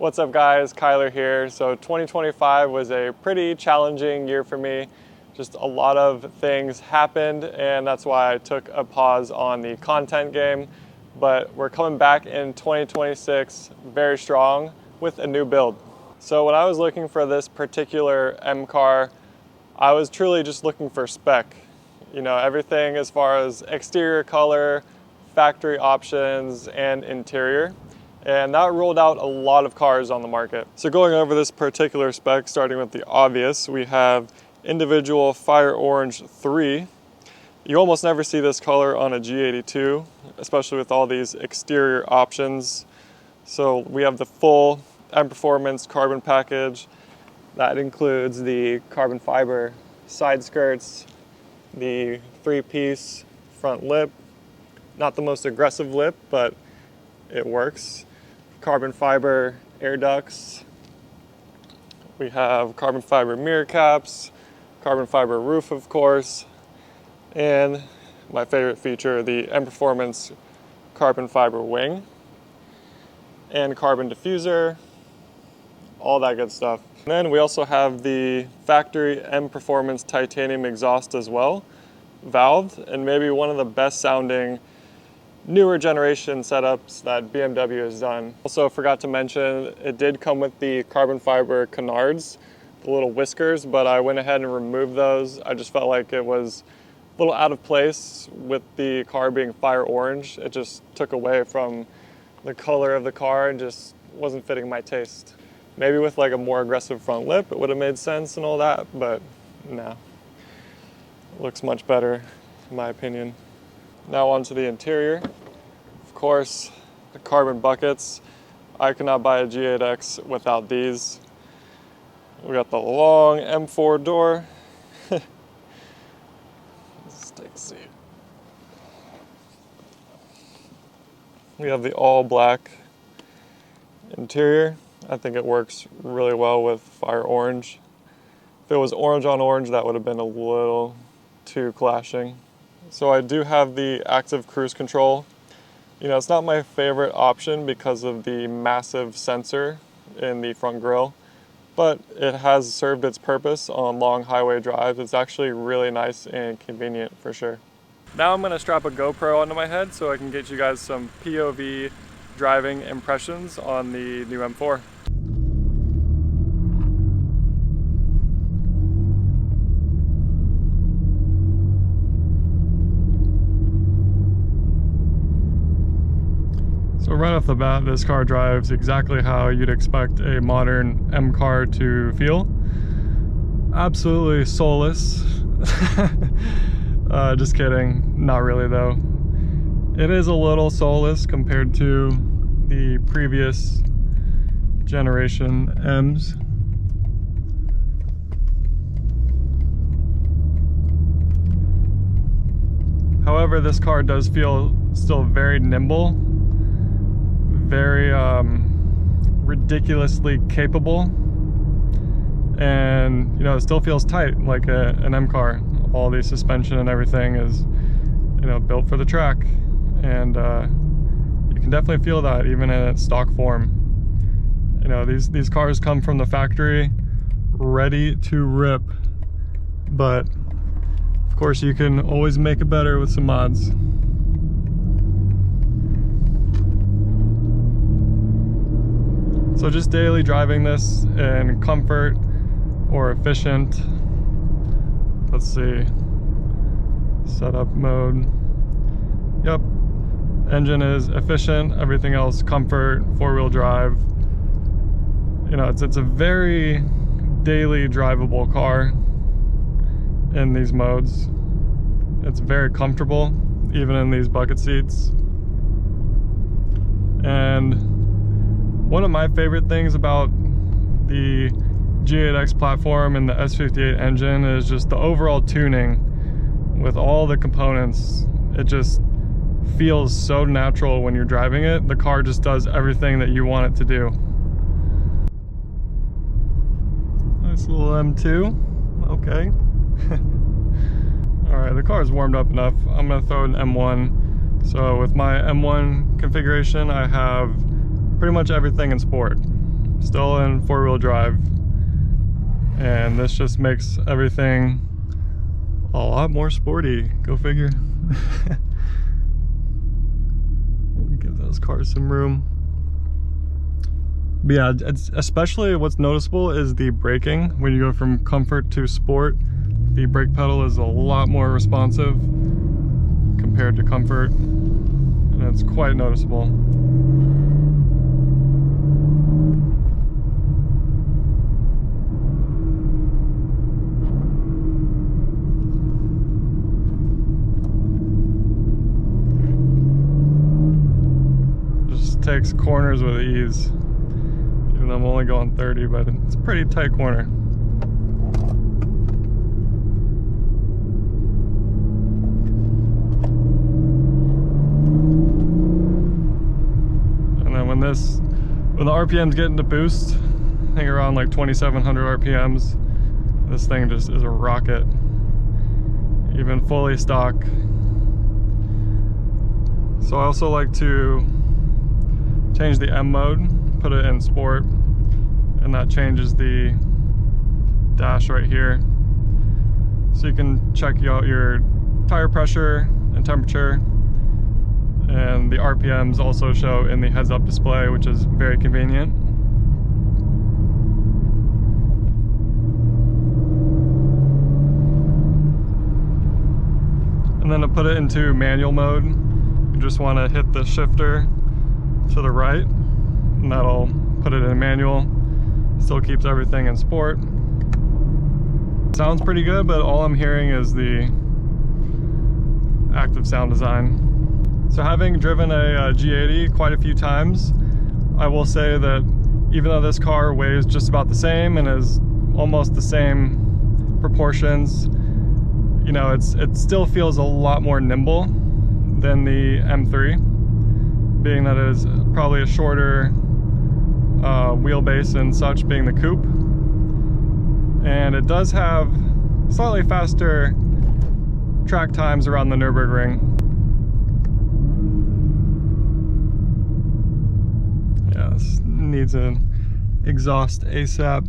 What's up guys, Kyler here. So 2025 was a pretty challenging year for me. Just a lot of things happened and that's why I took a pause on the content game. But we're coming back in 2026 very strong with a new build. So when I was looking for this particular M car, I was truly just looking for spec. You know, everything as far as exterior color, factory options, and interior. And that ruled out a lot of cars on the market. So going over this particular spec, starting with the obvious, we have individual Fire Orange 3. You almost never see this color on a G82, especially with all these exterior options. So we have the full M Performance carbon package. That includes the carbon fiber side skirts, the 3-piece front lip, not the most aggressive lip, but it works. Carbon fiber air ducts. We have carbon fiber mirror caps, carbon fiber roof, of course, and my favorite feature, the M Performance carbon fiber wing and carbon diffuser, all that good stuff. And then we also have the factory M Performance titanium exhaust as well, valved, and maybe one of the best sounding newer generation setups that BMW has done. Also forgot to mention, it did come with the carbon fiber canards, the little whiskers, but I went ahead and removed those. I just felt like it was a little out of place with the car being fire orange. It just took away from the color of the car and just wasn't fitting my taste. Maybe with like a more aggressive front lip, it would have made sense and all that, but no. It looks much better, in my opinion. Now onto the interior. Of course, the carbon buckets. I could not buy a G8X without these. We got the long M4 door. Let's take a seat. We have the all black interior. I think it works really well with fire orange. If it was orange on orange, that would have been a little too clashing. So I do have the active cruise control. You know, it's not my favorite option because of the massive sensor in the front grille, but it has served its purpose on long highway drives. It's actually really nice and convenient for sure. Now I'm gonna strap a GoPro onto my head so I can get you guys some POV driving impressions on the new M4. So right off the bat, this car drives exactly how you'd expect a modern M car to feel. Absolutely soulless. Just kidding, not really though. It is a little soulless compared to the previous generation M's. However, this car does feel still very nimble. Very ridiculously capable, and you know, it still feels tight like an M car. All the suspension and everything is, you know, built for the track, and you can definitely feel that even in its stock form. You know, these cars come from the factory ready to rip, but of course you can always make it better with some mods. So just daily driving this in comfort or efficient. Let's see, setup mode. Yep, engine is efficient, everything else comfort, 4-wheel drive. You know, it's a very daily drivable car in these modes. It's very comfortable, even in these bucket seats. And one of my favorite things about the G8X platform and the S58 engine is just the overall tuning with all the components. It just feels so natural when you're driving it. The car just does everything that you want it to do. Nice little M2, okay. All right, the car is warmed up enough. I'm gonna throw an M1. So with my M1 configuration, I have pretty much everything in sport. still in 4-wheel drive. And this just makes everything a lot more sporty. Go figure. Give those cars some room. But yeah, it's especially what's noticeable is the braking. When you go from comfort to sport, the brake pedal is a lot more responsive compared to comfort, and it's quite noticeable. Just takes corners with ease. Even though I'm only going 30, but it's a pretty tight corner. And then when the RPMs get into boost, I think around like 2,700 RPMs, this thing just is a rocket. Even fully stock. So I also like to change the M mode, put it in sport, and that changes the dash right here. So you can check out your tire pressure and temperature, and the RPMs also show in the heads-up display, which is very convenient. And then to put it into manual mode, you just want to hit the shifter to the right, and that'll put it in manual. Still keeps everything in sport. Sounds pretty good, but all I'm hearing is the active sound design. So having driven a G80 quite a few times, I will say that even though this car weighs just about the same and is almost the same proportions, you know, it still feels a lot more nimble than the M3. Being that it is probably a shorter wheelbase and such, being the coupe. And it does have slightly faster track times around the Nürburgring. Yeah, this needs an exhaust ASAP.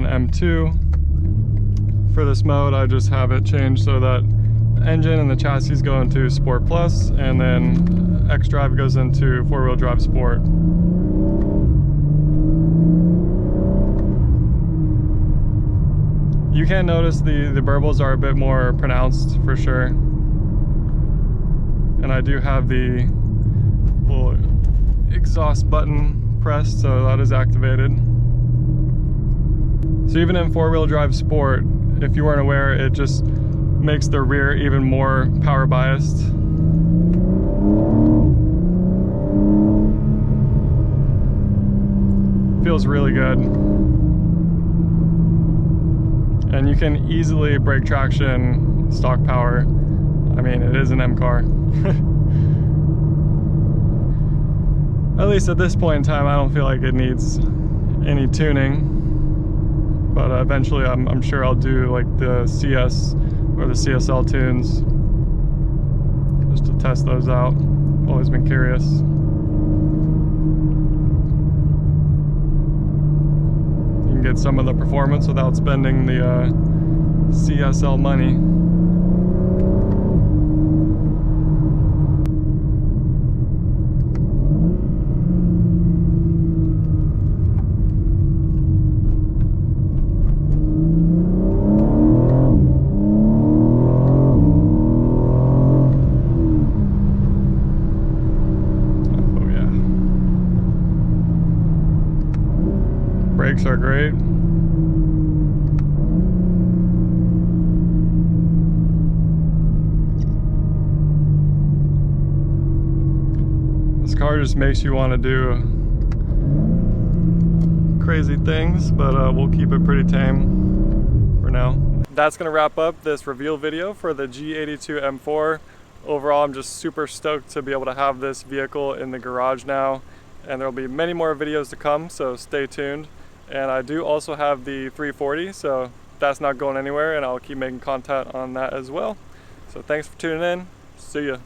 M2. For this mode, I just have it changed so that the engine and the chassis go into Sport Plus, and then X-Drive goes into 4-wheel drive Sport. You can notice the burbles are a bit more pronounced for sure. And I do have the little exhaust button pressed, so that is activated. So even in 4-wheel drive Sport, if you weren't aware, it just makes the rear even more power biased. Feels really good. And you can easily break traction, stock power. I mean, it is an M car. At least at this point in time, I don't feel like it needs any tuning. But eventually I'm sure I'll do like the CS or the CSL tunes just to test those out. Always been curious. You can get some of the performance without spending the CSL money. Brakes are great. This car just makes you want to do crazy things, but we'll keep it pretty tame for now. That's going to wrap up this reveal video for the G82 M4. Overall, I'm just super stoked to be able to have this vehicle in the garage now, and there will be many more videos to come, so stay tuned. And I do also have the 340, so that's not going anywhere, and I'll keep making content on that as well. So thanks for tuning in. See ya.